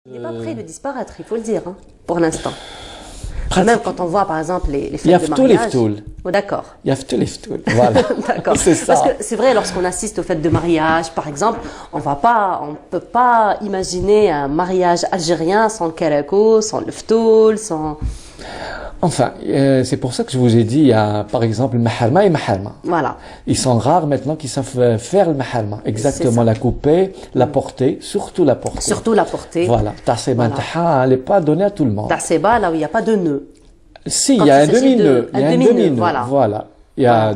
Il n'est pas prêt de disparaître, il faut le dire, hein, pour l'instant. Même quand on voit par exemple les fêtes de mariage. Oh, d'accord. Voilà. D'accord. C'est ça. Parce que c'est vrai, lorsqu'on assiste aux fêtes de mariage, par exemple, on peut pas imaginer un mariage algérien sans le karako, sans le ftoul, sans. Enfin, c'est pour ça que je vous ai dit, il y a par exemple le maharma et maharma. Voilà. Ils sont rares maintenant qui savent faire le maharma. Exactement, la couper, la porter, surtout la porter. Surtout la porter. Voilà. Tasseba elle n'est pas donnée à tout le monde. Tasseba, là où il n'y a pas de nœud. Si, il y a un demi-nœud. Il y a un demi-nœud, voilà. Il y a,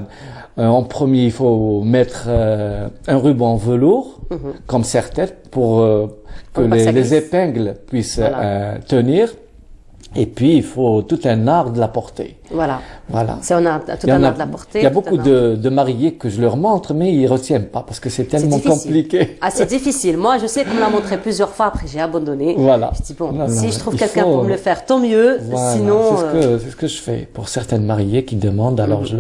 en premier, il faut mettre un ruban en velours, comme serre-tête, pour que les épingles puissent tenir. Et puis, il faut tout un art de la porter. Voilà. Voilà. C'est tout un art de la porter. Il y a beaucoup de mariés que je leur montre, mais ils ne retiennent pas parce que c'est tellement compliqué. Ah, c'est difficile. Moi, je sais qu'on me l'a montré plusieurs fois, après j'ai abandonné. Voilà. Je dis, bon, si je trouve quelqu'un pour me le faire, tant mieux. Voilà. Sinon. C'est ce que je fais. Pour certaines mariées qui demandent, alors je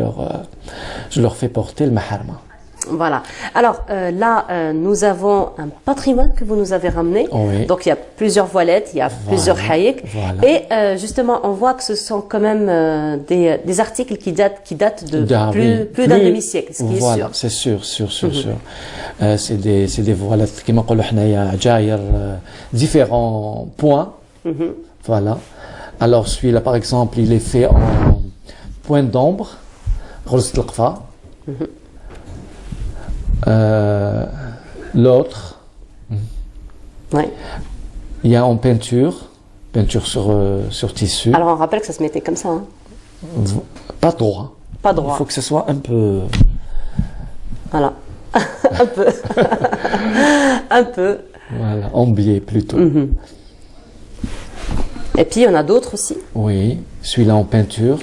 leur fais porter le maharma. Voilà. Alors là, nous avons un patrimoine que vous nous avez ramené. Oui. Donc il y a plusieurs voilettes, il y a plusieurs haïks. Voilà. Et justement, on voit que ce sont quand même des articles qui datent de plus d'un demi-siècle, ce qui est sûr. Voilà, c'est sûr. C'est des voilettes qui m'ont différents points. Voilà. Alors celui-là, par exemple, il est fait en point d'ombre, rose l'qfa. L'autre, il y a en peinture sur tissu. Alors on rappelle que ça se mettait comme ça. Hein. Pas droit. Pas droit. Il faut que ce soit un peu. Voilà. Un peu. Un peu. Voilà, en biais plutôt. Et puis il y en a d'autres aussi. Oui, celui-là en peinture.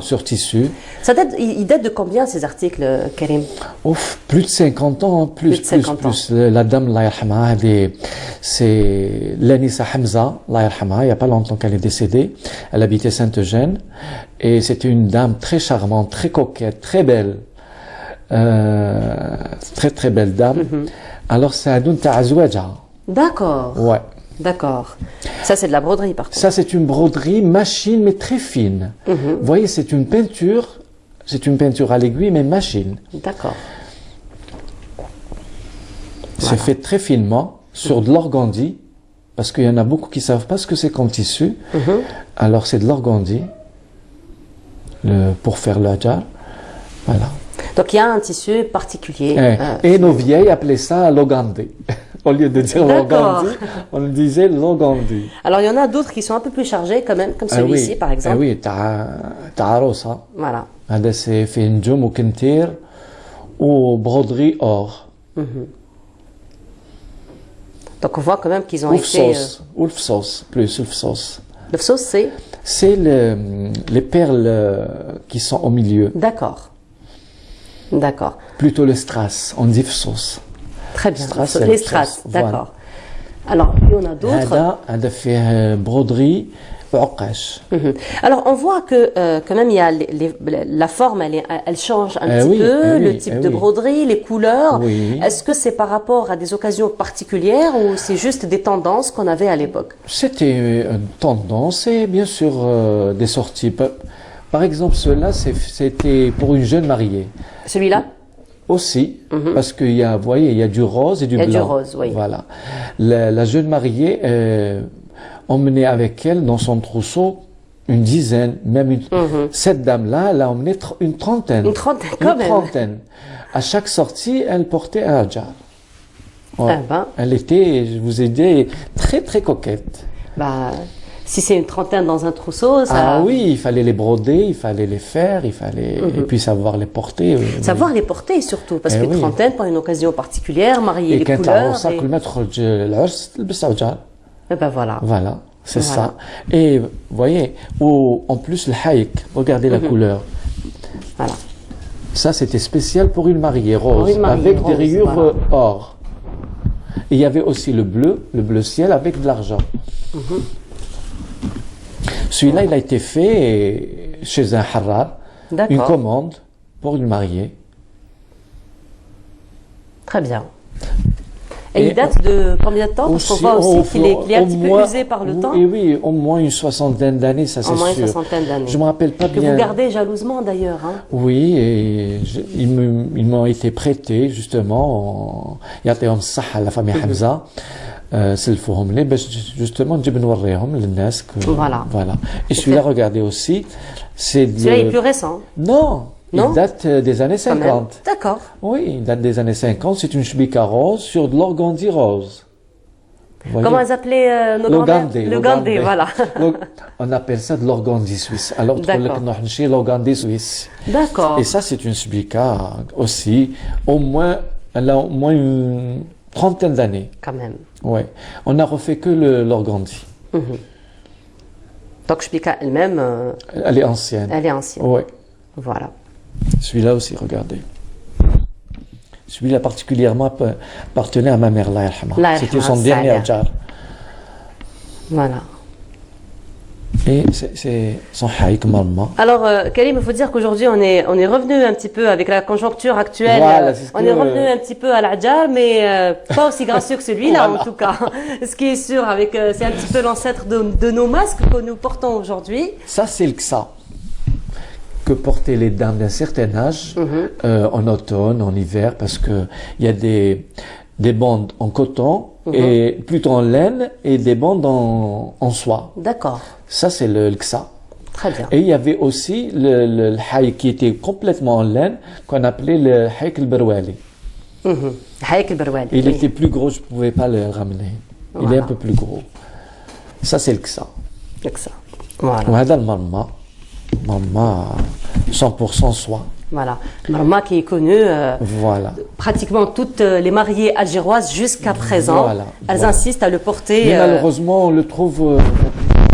Sur tissu. Il date de combien ces articles, Karim? Ouf, plus de 50 ans, plus. La dame, Allah yarhamaha, c'est Lanissa Hamza, Allah yarhamaha, il n'y a pas longtemps qu'elle est décédée. Elle habitait Sainte-Eugène et c'était une dame très charmante, très coquette, très belle. Très belle dame. Alors c'est Adoun Ta'azwaja. D'accord. Ouais. D'accord. Ça, c'est de la broderie, par contre. Ça, c'est une broderie machine, mais très fine. Vous voyez, c'est une peinture à l'aiguille, mais machine. D'accord. C'est fait très finement, sur de l'organdi, parce qu'il y en a beaucoup qui ne savent pas ce que c'est comme tissu. Alors, c'est de l'organdi, pour faire le hajar. Voilà. Donc, il y a un tissu particulier. Et nos vieilles appelaient ça l'ogandi. Au lieu de dire l'ogandi, on disait l'ogandi. Alors, il y en a d'autres qui sont un peu plus chargés quand même, comme celui-ci, par exemple. Oui, ta'arosa. Voilà. C'est fait une djoum ou kentir ou broderie or. Donc, on voit quand même qu'ils ont été... Ou le fsos, plus le fsos. Le fsos, c'est? C'est les perles qui sont au milieu. D'accord. D'accord. Plutôt le strass, on dit fsos. Très bien, les strass, d'accord. Alors, il y en a d'autres. Elle a fait broderie, Alors, on voit que quand même, il y a la forme, elle change un petit peu, le type de broderie, les couleurs. Est-ce que c'est par rapport à des occasions particulières ou c'est juste des tendances qu'on avait à l'époque? C'était une tendance et bien sûr des sorties. Par exemple, cela, c'était pour une jeune mariée. Celui-là? Aussi, parce qu'il y a, vous voyez, il y a du rose et du blanc. Il y a du rose, oui. Voilà. La jeune mariée emmenait avec elle dans son trousseau une dizaine, même cette dame-là, elle a emmené une trentaine. Une trentaine, quand même. Une trentaine. À chaque sortie, elle portait un hajar. Ouais. Ah ben. Elle était, je vous ai dit, très coquette. Bah. Si c'est une trentaine dans un trousseau, ça... Ah oui, il fallait les broder, il fallait les faire, il fallait... Et puis savoir les porter. Savoir les porter surtout, parce qu'une trentaine, pour une occasion particulière, marier les couleurs... Et ben voilà. Voilà, c'est ça. Et vous voyez, en plus le haïk, regardez la couleur. Voilà. Ça, c'était spécial pour une mariée rose, avec des rayures or. Et il y avait aussi le bleu ciel avec de l'argent. Celui-là, il a été fait chez un harrar, une commande pour une mariée. Très bien. Et il date de combien de temps? Parce qu'on voit aussi qu'il est un petit peu usé par le temps. Oui, au moins une soixantaine d'années, ça c'est sûr. Au moins une soixantaine d'années. Je me rappelle pas bien. Que vous gardez jalousement d'ailleurs. Hein. Oui, et ils m'ont été prêtés justement. يعطيهم الصحة la famille Hamza. سلفوهم لي باش justement نجيب نوريهم للناس. Voilà. Et celui-là, regardez aussi. Celui-là est plus récent. Non. Il date des années 50. D'accord. Oui, il date des années 50. C'est une shbika rose sur de l'organdie rose. Comment elles appelaient nos grands-mères? Le gandé, voilà. On appelle ça de l'organdie suisse. Alors, l'organdie suisse. D'accord. Et ça, c'est une shbika aussi. Elle a au moins une trentaine d'années. Quand même. Oui. On a refait que l'organdie. Donc, shbika elle-même. Elle est ancienne. Elle est ancienne. Oui. Voilà. Celui-là aussi, regardez. Celui-là particulièrement appartenait à ma mère, Allah yarhamha. C'était son dernier jar. Voilà. Et c'est son haïk marma. Alors, Karim, il faut dire qu'aujourd'hui, on est revenu un petit peu avec la conjoncture actuelle. Voilà, on est revenu un petit peu à l'adjar, mais pas aussi gracieux que celui-là, en tout cas. Ce qui est sûr, c'est un petit peu l'ancêtre de nos masques que nous portons aujourd'hui. Ça, c'est le ksa que portaient les dames d'un certain âge en automne, en hiver, parce que il y a des bandes en coton et plutôt en laine et des bandes en soie. D'accord. Ça c'est le ksa. Très bien. Et il y avait aussi le haïk qui était complètement en laine qu'on appelait le haïk al-Barwali. Haïk al-Barwali. Il était plus gros, je ne pouvais pas le ramener. Voilà. Il est un peu plus gros. Ça c'est le ksa. Le ksa. Voilà. وهذا المرمى Marma 100% soie. Voilà. Marma qui est connue. Voilà. Pratiquement toutes les mariées algéroises jusqu'à présent, elles insistent à le porter. Mais malheureusement, on le trouve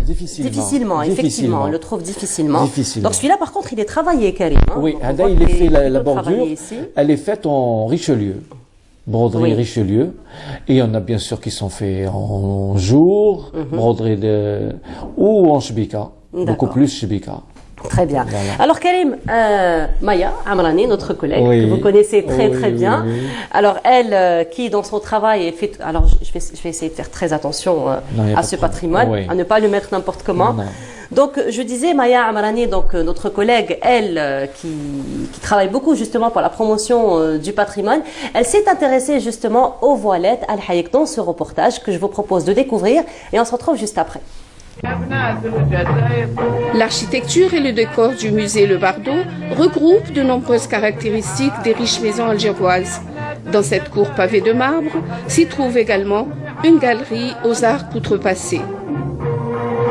difficilement. Effectivement, on le trouve difficilement. Donc celui-là, par contre, il est travaillé, Karim. Hein. Oui, il est fait la bordure. Elle est faite en Richelieu. Broderie Richelieu. Et il y en a bien sûr qui sont faits en jour, broderie ou en shbika. Beaucoup plus shbika. Très bien. Voilà. Alors Karim, Maya Amrani, notre collègue que vous connaissez très bien. Alors elle, qui dans son travail fait, alors je vais essayer de faire très attention à ce patrimoine, à ne pas le mettre n'importe comment. Donc je disais Maya Amrani, donc notre collègue, elle qui travaille beaucoup justement pour la promotion du patrimoine, elle s'est intéressée justement aux voilettes al-Haïk dans ce reportage que je vous propose de découvrir et on se retrouve juste après. L'architecture et le décor du musée Le Bardo regroupent de nombreuses caractéristiques des riches maisons algéroises. Dans cette cour pavée de marbre s'y trouve également une galerie aux arcs outrepassés.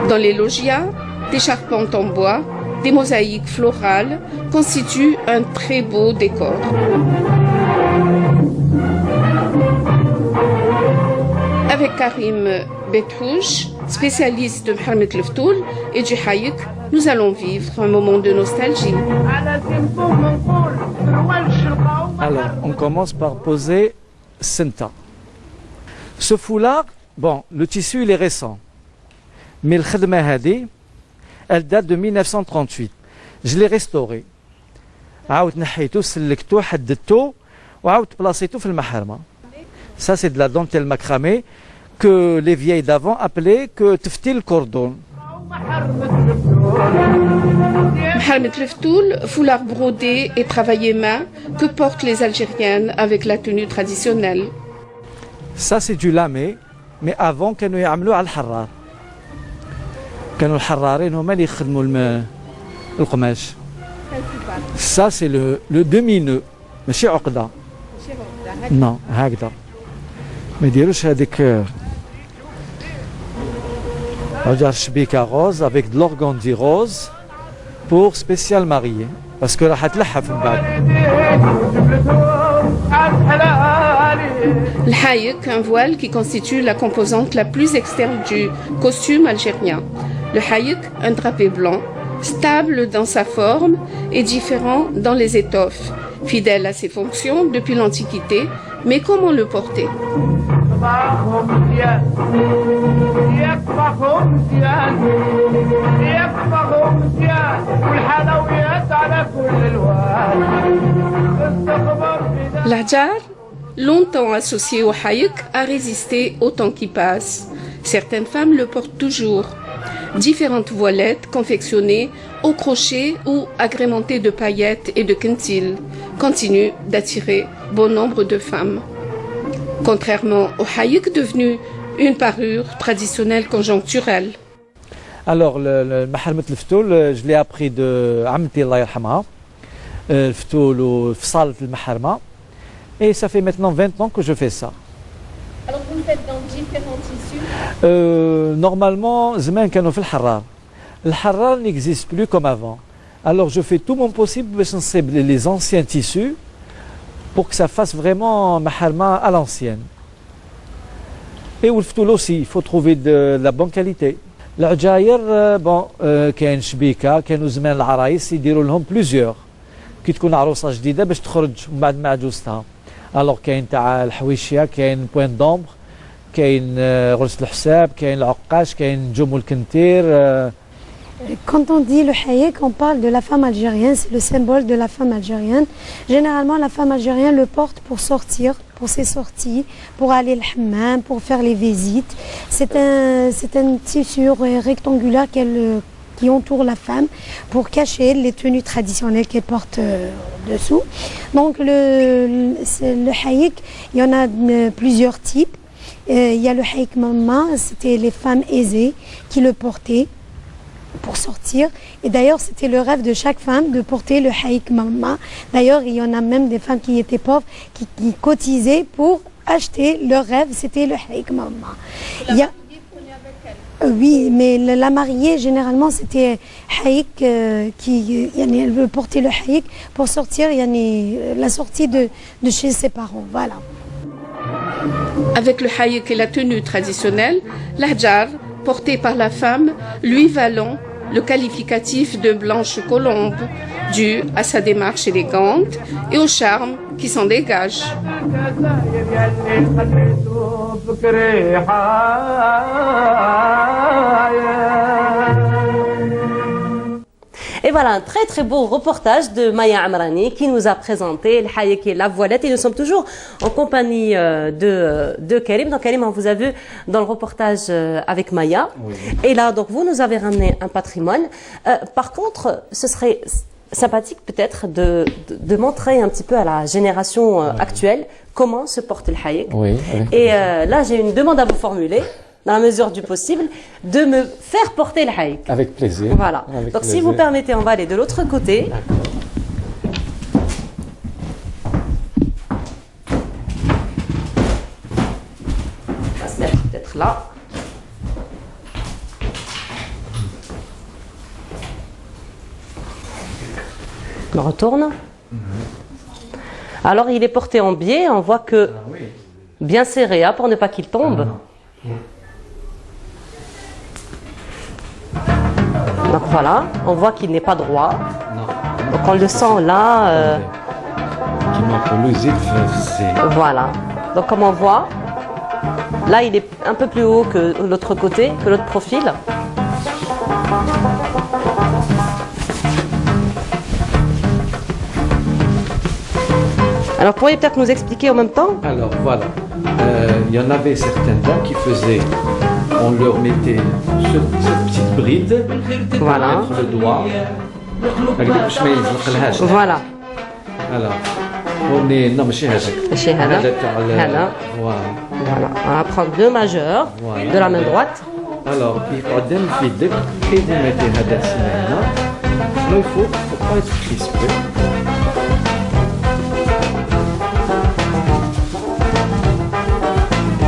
Dans les loggias, des charpentes en bois, des mosaïques florales constituent un très beau décor. Avec Karim Betrouche, spécialiste de Mohamed Leftoul et du Haïk, nous allons vivre un moment de nostalgie. Alors, on commence par poser Senta. Ce foulard, bon, le tissu il est récent, mais le khadma hadi, elle date de 1938. Je l'ai restauré. عاود نحيته سلكته حددته وعاود بلاصيته في المحرمه. Ça c'est de la dentelle macramée que les vieilles d'avant appelaient que teftil cordon. Mohamed Leftoul, foulard brodé et travaillé main que portent les Algériennes avec la tenue traditionnelle. Ça c'est du lamé, mais avant كانوا يعملوا على الحرار. كانوا الحرارين هما اللي يخدموا القماش. Ça c'est le demi-nœud, ماشي عقدة. Non, هكذا. ما يديروش هذيك شبيكة rose avec de l'organdie rose pour spécial marié parce que راح تلحف من بعد. Le haïk, un voile qui constitue la composante la plus externe du costume algérien. Le haïk, un drapé blanc, stable dans sa forme et différent dans les étoffes, fidèle à ses fonctions depuis l'Antiquité, mais comment le porter? L'adjar, longtemps associé au haïk, a résisté au temps qui passe. Certaines femmes le portent toujours. Différentes voilettes confectionnées au crochet ou agrémentées de paillettes et de quintilles continuent d'attirer bon nombre de femmes. Contrairement au haïk devenu une parure traditionnelle conjoncturelle. Alors, le maharmat al-ftoul, je l'ai appris de Amti Allah yarhamha, le ftoul ou fsal al-maharma, et ça fait maintenant 20 ans que je fais ça. Alors vous le faites dans différents tissus Normalement, زمان كانوا في الحرار. الحرار n'existe plus comme avant. Alors je fais tout mon possible pour sensibiliser les anciens tissus pour que ça fasse vraiment maharma à l'ancienne. Et le ftoul aussi, il faut trouver de la bonne qualité. العجاير كاين شبيكه كانوا زمان العرايس يديروا لهم بليزيور كي تكون عروسه جديده باش تخرج من بعد ما عجوزتها. الوغ كاين تاع الحويشيه كاين بوين دومبر كاين غرزه الحساب كاين العقاش كاين نجوم الكنتير. Quand on dit le haïk, on parle de la femme algérienne, c'est le symbole de la femme algérienne. Généralement, la femme algérienne le porte pour sortir, pour ses sorties, pour aller au hammam, pour faire les visites. C'est un tissu rectangulaire qui entoure la femme pour cacher les tenues traditionnelles qu'elle porte dessous. Donc le haïk, il y en a plusieurs types. Il y a le haïk mamma, c'était les femmes aisées qui le portaient pour sortir. Et d'ailleurs, c'était le rêve de chaque femme de porter le haïk mamma. D'ailleurs, il y en a même des femmes qui étaient pauvres, qui cotisaient pour acheter leur rêve, c'était le haïk mamma. Oui, mais la mariée, généralement, c'était haïk elle veut porter le haïk pour sortir, la sortie de chez ses parents. Voilà. Avec le haïk et la tenue traditionnelle, l'hadjar, porté par la femme, lui valant le qualificatif de blanche colombe, dû à sa démarche élégante et au charme qui s'en dégage. Et voilà un très très beau reportage de Maya Amrani qui nous a présenté le haïk et la voilette. Et nous sommes toujours en compagnie de Karim. Donc Karim, on vous a vu dans le reportage avec Maya. Oui. Et là, donc vous nous avez ramené un patrimoine. Par contre, ce serait sympathique peut-être de montrer un petit peu à la génération actuelle comment se porte le haïk. Oui, et là, j'ai une demande à vous formuler, dans la mesure du possible, de me faire porter le haïk. Avec plaisir. Voilà. Avec donc plaisir. Si vous permettez, on va aller de l'autre côté. On va se mettre peut-être là. On retourne. Alors il est porté en biais, on voit que bien serré pour ne pas qu'il tombe. Donc voilà, on voit qu'il n'est pas droit. Donc on le sent là. Voilà. Donc comme on voit, là il est un peu plus haut que l'autre côté, que l'autre profil. Alors pourriez peut-être nous expliquer en même temps? Alors voilà, il y en avait certaines dames qui faisaient, on leur mettait cette petite bride, voilà, le doigt, voilà. Alors, on est, non mais chez voilà. On va prendre deux majeurs de la main droite. Alors, il faut et vous mettez هذا السنة. Là, il faut pas être crispé.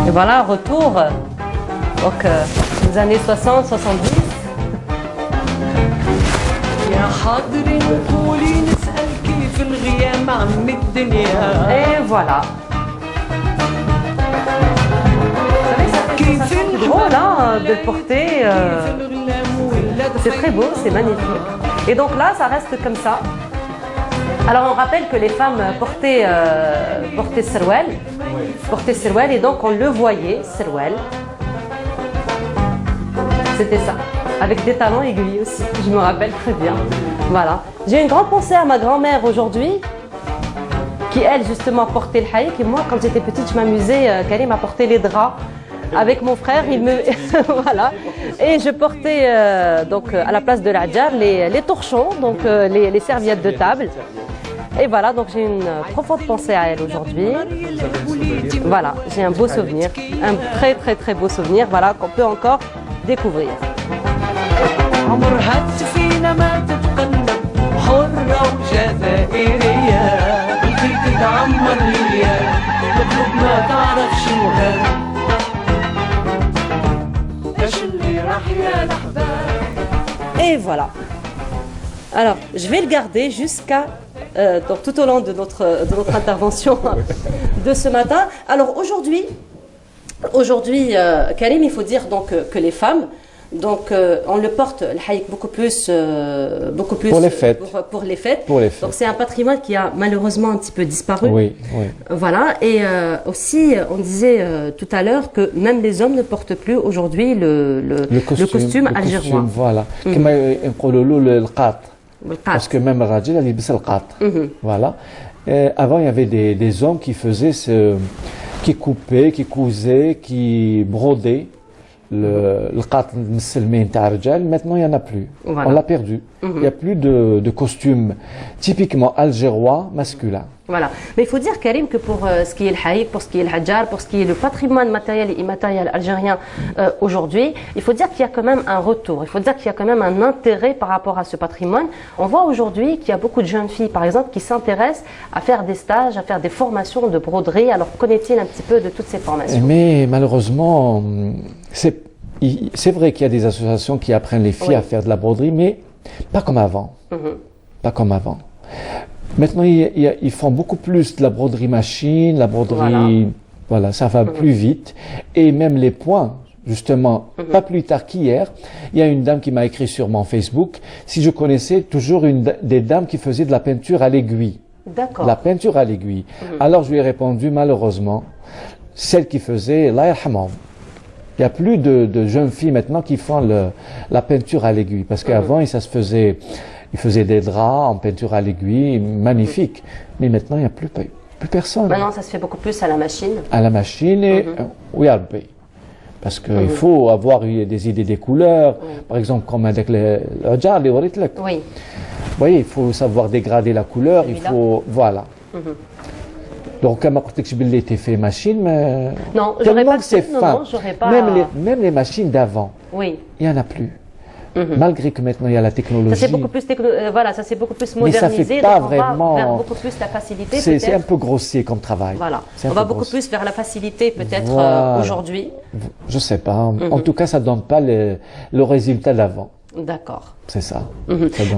Et voilà, retour donc aux années 60, 70. Et voilà. C'est drôle hein, de le porter. C'est très beau, c'est magnifique. Et donc là, ça reste comme ça. Alors on rappelle que les femmes portaient serwel, et donc on le voyait, serwel. C'était ça, avec des talons aiguilles aussi, je me rappelle très bien. Voilà. J'ai une grande pensée à ma grand-mère aujourd'hui, qui elle justement portait le haïk. Et moi, quand j'étais petite, je m'amusais, Karim a porté les draps. Avec mon frère, il me voilà, et je portais donc à la place de l'adjar les torchons, donc les serviettes de table. Et voilà, donc j'ai une profonde pensée à elle aujourd'hui. Voilà, j'ai un beau souvenir, un très très très beau souvenir, voilà, qu'on peut encore découvrir. Et voilà. Alors, je vais le garder jusqu'à donc tout au long de notre intervention de ce matin. Alors aujourd'hui, Karim, il faut dire donc que les femmes, donc on le porte le haïk beaucoup plus pour les fêtes. Pour les fêtes. Donc c'est un patrimoine qui a malheureusement un petit peu disparu. Oui. Voilà, et aussi on disait tout à l'heure que même les hommes ne portent plus aujourd'hui le costume algérien. Voilà. كما يقولوا له القاط. Parce que même Rajil, il y avait voilà. Avant, il y avait des hommes qui faisaient qui coupaient, qui cousaient, qui brodaient le qat musulman t'a rajal. Maintenant, il n'y en a plus. Voilà. On l'a perdu. Il n'y a plus de costumes typiquement algérois masculins. Voilà. Mais il faut dire, Karim, que pour ce qui est le haïk, pour ce qui est le hadjar, pour ce qui est le patrimoine matériel et immatériel algérien aujourd'hui, il faut dire qu'il y a quand même un retour. Il faut dire qu'il y a quand même un intérêt par rapport à ce patrimoine. On voit aujourd'hui qu'il y a beaucoup de jeunes filles, par exemple, qui s'intéressent à faire des stages, à faire des formations de broderie. Alors, connaît-il un petit peu de toutes ces formations? Mais malheureusement, c'est vrai qu'il y a des associations qui apprennent les filles à faire de la broderie, mais pas comme avant. Pas comme avant. Maintenant, ils font beaucoup plus de la broderie machine, la broderie, voilà ça va plus vite. Et même les points, justement, pas plus tard qu'hier, il y a une dame qui m'a écrit sur mon Facebook, si je connaissais toujours des dames qui faisaient de la peinture à l'aiguille. D'accord. La peinture à l'aiguille. Alors je lui ai répondu, malheureusement, celle qui faisait, Allah yarhamhum. Il n'y a plus de jeunes filles maintenant qui font la peinture à l'aiguille. Parce qu'avant, ça se faisait... Ils faisaient des draps en peinture à l'aiguille, magnifique. Mais maintenant, il n'y a plus personne. Maintenant, ça se fait beaucoup plus à la machine. À la machine et oui, à l'obé. Parce qu'il faut avoir des idées des couleurs. Par exemple, comme avec le jar, les waritlek. Oui. Vous voyez, il faut savoir dégrader la couleur. Il faut, voilà. Donc, comme je l'ai fait machine, mais non, j'aurais pas. Non, j'aurais pas. Même les machines d'avant. Oui. Il n'y en a plus. Malgré que maintenant il y a la technologie. Ça c'est beaucoup plus voilà, ça c'est beaucoup plus modernisé. Mais ça fait pas vraiment. On va vers beaucoup plus la facilité. C'est un peu grossier comme travail. Voilà. On va beaucoup plus vers la facilité peut-être aujourd'hui. Je sais pas. En tout cas, ça donne pas le résultat d'avant. D'accord. C'est ça.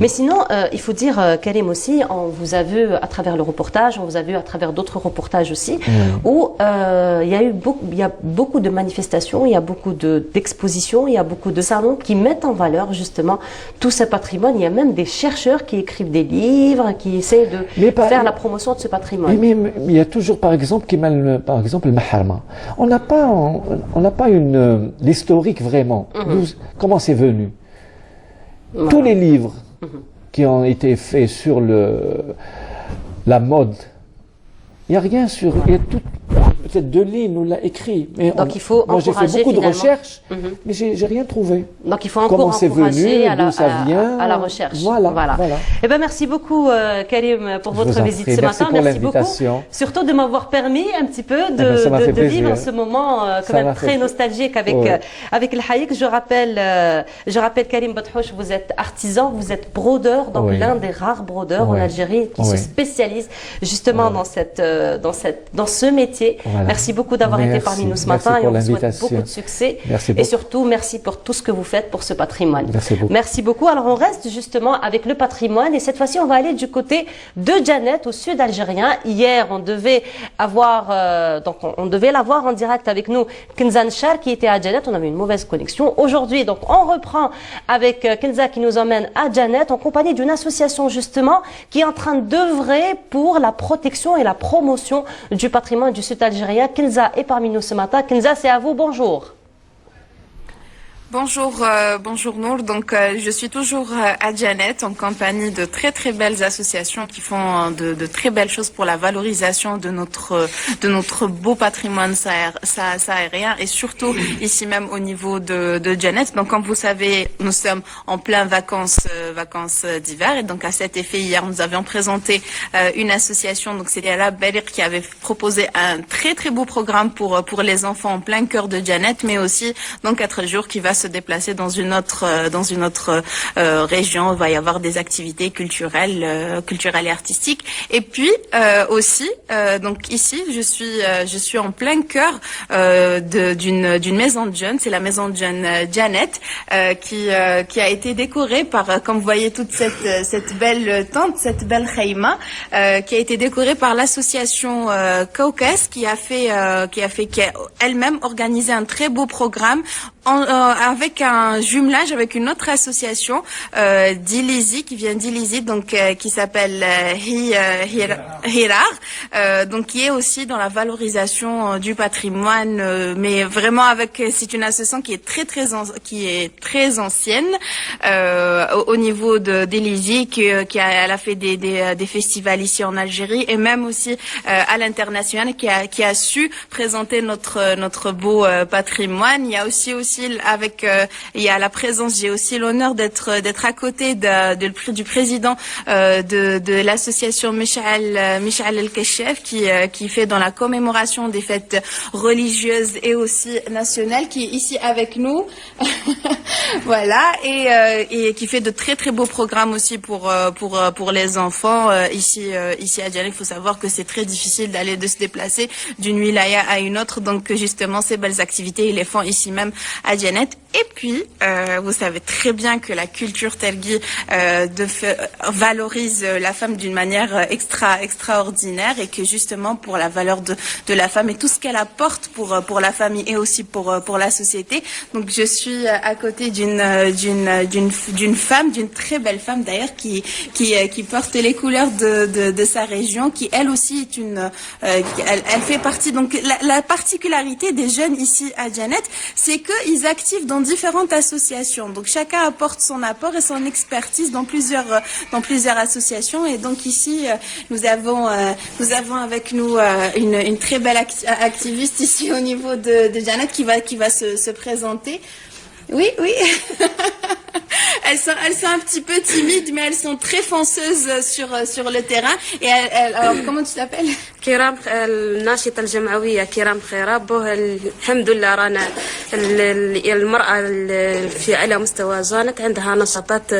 Mais sinon, il faut dire, Karim aussi, on vous a vu à travers le reportage, on vous a vu à travers d'autres reportages aussi, où il y a beaucoup de manifestations, il y a beaucoup d'expositions, il y a beaucoup de salons qui mettent en valeur justement tout ce patrimoine. Il y a même des chercheurs qui écrivent des livres, qui essaient de faire la promotion de ce patrimoine. Mais il y a toujours, par exemple, le Maharma. On n'a pas l'historique vraiment. Comment c'est venu? Voilà. Tous les livres qui ont été faits sur la mode, il n'y a rien sur... Il y a peut-être 2 lignes, on l'a écrit. Mais donc il faut moi j'ai fait beaucoup de recherches, mais j'ai rien trouvé. Donc il faut encore encourager à la recherche. Voilà. Eh ben merci beaucoup Karim pour votre visite ce matin. Merci beaucoup. Surtout de m'avoir permis un petit peu de vivre ce moment quand même très nostalgique avec le haïk. Je rappelle Karim Badhouch, vous êtes artisan, vous êtes brodeur, donc l'un des rares brodeurs en Algérie qui se spécialise justement dans ce métier. Voilà. Merci beaucoup d'avoir été parmi nous ce matin et on vous souhaite beaucoup de succès. Et surtout, merci pour tout ce que vous faites pour ce patrimoine. Merci beaucoup. Alors, on reste justement avec le patrimoine et cette fois-ci, on va aller du côté de Janet, au sud algérien. Hier, on devait l'avoir en direct avec nous, Kenza Nchar, qui était à Janet. On avait une mauvaise connexion. Aujourd'hui, donc, on reprend avec Kenza qui nous emmène à Janet en compagnie d'une association justement qui est en train d'œuvrer pour la protection et la promotion du patrimoine du sud algérien. Kenza est parmi nous ce matin. Kenza, c'est à vous, bonjour. Bonjour Nour. Donc je suis toujours à Janet en compagnie de très très belles associations qui font de très belles choses pour la valorisation de notre beau patrimoine sahérien et surtout ici même au niveau de Janet. Donc comme vous savez, nous sommes en plein vacances d'hiver et donc à cet effet hier nous avions présenté une association, donc c'était la Belir qui avait proposé un très très beau programme pour les enfants en plein cœur de Janet, mais aussi dans 4 jours qui va se déplacer dans une autre région. Il va y avoir des activités culturelles et artistiques. Et puis aussi, donc ici, je suis en plein cœur d'une maison de jeunes. C'est la maison de jeunes Janet qui a été décorée par, comme vous voyez, toute cette belle tente, cette belle khayma, qui a été décorée par l'association Caucase, qui a elle-même organisé un très beau programme avec un jumelage avec une autre association d'Ilizi, qui vient d'Ilizi, donc qui s'appelle Hirar, donc qui est aussi dans la valorisation du patrimoine, mais vraiment c'est une association qui est très ancienne au niveau d'Ilizi, elle a fait des festivals ici en Algérie et même aussi à l'international, qui a su présenter notre beau patrimoine. Il y a aussi il y a la présence, j'ai aussi l'honneur d'être à côté du président de l'association Michal El-Keshef, qui fait dans la commémoration des fêtes religieuses et aussi nationales, qui est ici avec nous. Voilà, et qui fait de très très beaux programmes aussi pour les enfants ici à Djali. Il faut savoir que c'est très difficile de se déplacer d'une wilaya à une autre, donc justement ces belles activités ils les font ici même à Janet. Et puis, vous savez très bien que la culture telgui valorise la femme d'une manière extraordinaire, et que justement pour la valeur de la femme et tout ce qu'elle apporte pour la famille et aussi pour la société. Donc je suis à côté d'une femme, d'une très belle femme d'ailleurs, qui porte les couleurs de sa région, qui elle aussi est elle fait partie. Donc la particularité des jeunes ici à Janet, c'est qu'ils activent dans différentes associations. Donc chacun apporte son apport et son expertise dans plusieurs associations. Et donc ici nous avons avec nous une très belle activiste ici au niveau de Janet qui va se présenter. Oui. Elles sont un petit peu timides, mais elles sont très fonceuses sur le terrain. Et alors, comment tu t'appelles? كرام الناشطة الجمعوية كرام خيرابه. الحمد لله رانا المرأة في على مستوى جانت عندها نشاطات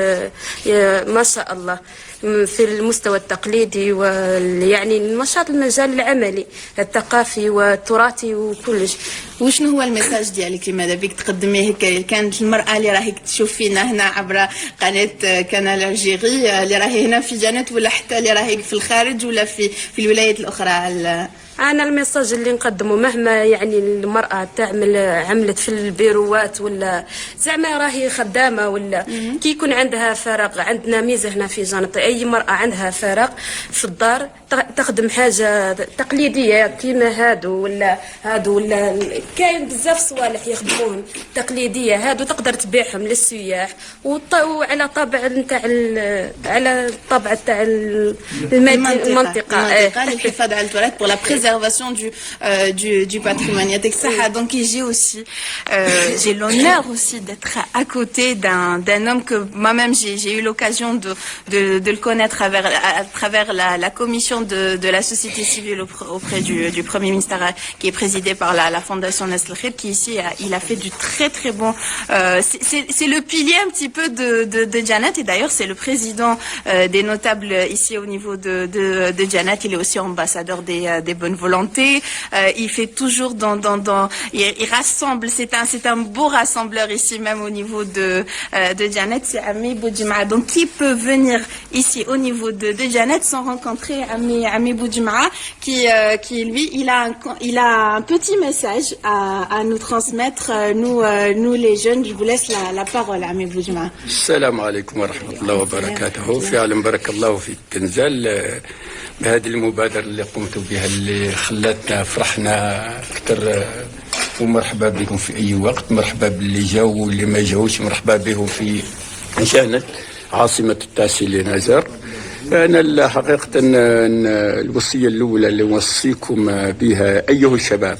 ما شاء الله في المستوى التقليدي، ويعني النشاط المجال العملي الثقافي والتراثي وكلش. وشنو هو الميساج ديالك اللي ماذا بيك تقدميه كانت المرأة اللي راهي تشوف فينا هنا عبر قناة كانال الجيري، اللي راهي هنا في جنات ولا حتى اللي راهي في الخارج ولا في الولايات الأخرى؟ أنا الميساج اللي نقدمه مهما يعني المرأة عملت في البيروات ولا زعما راهي خدامة ولا كي يكون عندها فراغ، عندنا ميزة هنا في جانب أي مرأة عندها فراغ في الدار تخدم حاجة تقليدية كيما هادو ولا كاين بزاف صوالح يخدموهم تقليدية، هادو تقدر تبيعهم للسياح وعلى طابع نتاع على الطابع تاع المنطقة للحفاظ على التراث pour la préservation du patrimoine. Donc j'ai aussi j'ai l'honneur aussi d'être à côté d'un homme que moi-même j'ai eu l'occasion de le connaître à travers la commission de la société civile auprès du Premier ministre, qui est présidé par la fondation Nestlé, qui ici il a fait du très très bon. C'est le pilier un petit peu de Janet, et d'ailleurs c'est le président des notables ici au niveau de Janet. Il est aussi ambassadeur des bonnes volontés. Il fait toujours il rassemble. C'est un beau rassembleur ici même au niveau de Janet. C'est Ami Boudjima. Donc qui peut venir ici au niveau de Janet sans rencontrer Ami Boudjima, qui lui il a un petit message à nous transmettre, nous les jeunes. Je vous laisse la parole, Ami Boudjima. Salam alaikum wa rahmatullahi wa barakatuh. فعلا بارك الله فيك كنزال بهذه المبادرة اللي قمتوا بها، اللي خلاتنا فرحنا أكثر ومرحبا بكم في أي وقت. مرحبا باللي جاوا واللي ما جاوش، مرحبا بهم في جانت عاصمة التاسع لنزار. أنا حقيقة الوصية الأولى اللي نوصيكم بها أيها الشباب،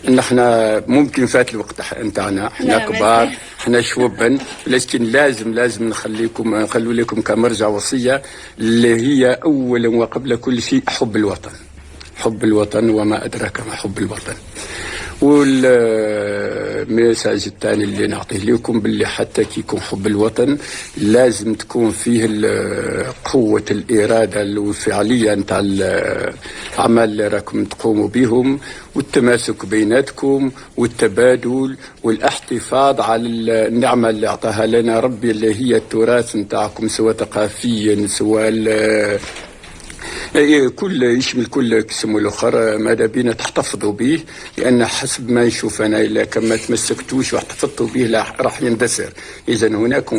ان احنا ممكن فات الوقت نتاعنا، احنا كبار، احنا شوبا، لكن لازم نخلوا لكم كمرجع وصية اللي هي اولا وقبل كل شيء حب الوطن. حب الوطن وما ادراك ما حب الوطن. والميساج الثاني اللي نعطيه لكم باللي حتى كي يكون حب الوطن لازم تكون فيه قوة الإرادة والفعالية نتاع الأعمال اللي راكم تقوموا بهم، والتماسك بيناتكم والتبادل والاحتفاظ على النعمة اللي أعطاها لنا ربي اللي هي التراث نتاعكم، سواء ثقافيا سواء كل يشمل كل قسم الاخر. ماذا بينا تحتفظوا به، لان حسب ما نشوف انا الا كما تمسكتوش واحتفظتوا به راح يندثر. اذا هناك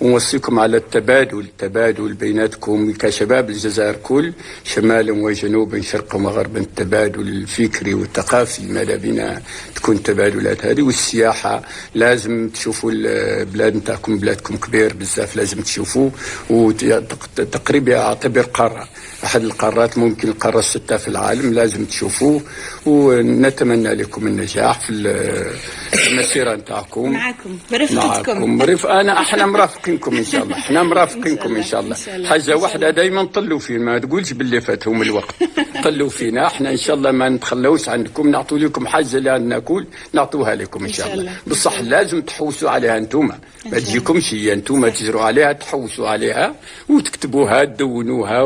نوصيكم على التبادل بيناتكم كشباب الجزائر كل، شمالا وجنوبا شرقا وغربا، التبادل الفكري والثقافي ماذا بينا تكون تبادلات هذه. والسياحه لازم تشوفوا البلاد نتاعكم، بلادكم كبير بزاف لازم تشوفوه، وتقريبا اعتبر قاره، أحد القارات ممكن القارة الستة في العالم، لازم تشوفوه. ونتمنى لكم النجاح في المسيرة نتاعكم. معكم برفقتكم. احنا مرافقينكم إن شاء الله، احنا مرافقينكم إن شاء الله. حاجة واحدة دايما طلوا فينا، ما تقولش باللي فاتهم الوقت، طلوا فينا، احنا إن شاء الله ما نتخلوش عنكم، نعطوا لكم حاجة اللي عندنا ناكل نعطوها لكم إن شاء الله. بصح لازم تحوسوا عليها انتوما، ما تجيكمش هي انتوما تجروا عليها، تحوسوا عليها وتكتبوها تدونوها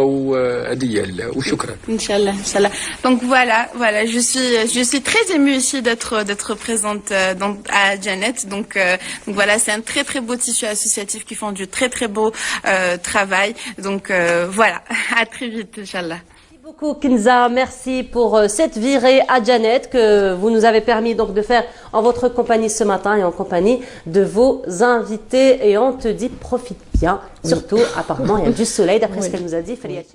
وشكرا. Inch'Allah, Inch'Allah. Donc voilà, je suis très émue ici d'être présente à Janet. Donc voilà, c'est un très très beau tissu associatif qui font du très très beau travail. Donc voilà, à très vite, Inch'Allah. Merci beaucoup Kinza, merci pour cette virée à Janet que vous nous avez permis donc de faire en votre compagnie ce matin et en compagnie de vos invités. Et on te dit profite bien, surtout apparemment il y a du soleil d'après ce qu'elle nous a dit.